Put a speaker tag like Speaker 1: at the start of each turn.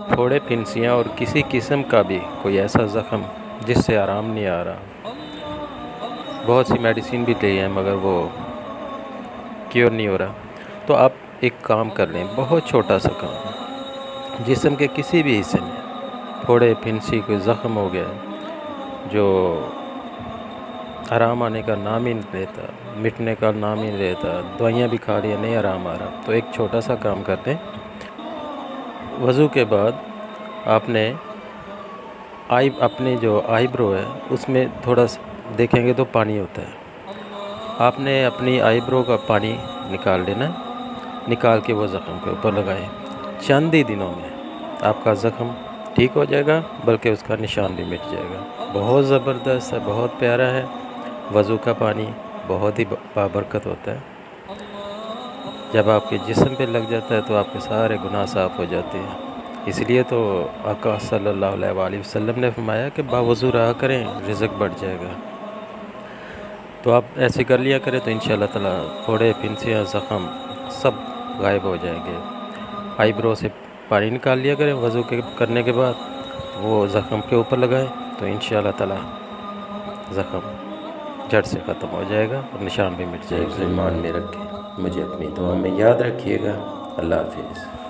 Speaker 1: फोड़े, फिंसियाँ और किसी किस्म का भी कोई ऐसा ज़ख़म जिससे आराम नहीं आ रहा, बहुत सी मेडिसिन भी ली है मगर वो क्योर नहीं हो रहा, तो आप एक काम कर लें, बहुत छोटा सा काम, जिस्म के किसी भी हिस्से में फोड़े, फिंसी, कोई ज़ख़म हो गया जो आराम आने का नाम ही नहीं लेता, मिटने का नाम ही नहीं लेता, दवाइयाँ भी खा रही नहीं आराम आ रहा, तो एक छोटा सा काम करते हैं। वज़ू के बाद आपने अपने जो आईब्रो है उसमें थोड़ा देखेंगे तो पानी होता है, आपने अपनी आईब्रो का पानी निकाल लेना, निकाल के वो ज़ख़म के ऊपर लगाएं। चंद ही दिनों में आपका ज़ख़म ठीक हो जाएगा, बल्कि उसका निशान भी मिट जाएगा। बहुत ज़बरदस्त है, बहुत प्यारा है। वज़ू का पानी बहुत ही बाबरकत होता है। जब आपके जिस्म पे लग जाता है तो आपके सारे गुनाह साफ़ हो जाते हैं। इसलिए तो आका सल्लल्लाहु अलैहि वसल्लम ने फरमाया कि बावज़ू रहा करें, रिज़्क़ बढ़ जाएगा। तो आप ऐसे कर लिया करें तो इंशाअल्लाह ताला फोड़े, फिंसियाँ, ज़ख़म सब गायब हो जाएंगे। आईब्रो से पानी निकाल लिया करें वज़ू करने के बाद, वो ज़ख़म के ऊपर लगाएं तो इंशाअल्लाह ताला ज़ख़म जड़ से ख़त्म हो जाएगा और निशान भी मिट जाएगा। ईमान में रखें, मुझे अपनी दुआ में याद रखिएगा। अल्लाह हाफ़िज़।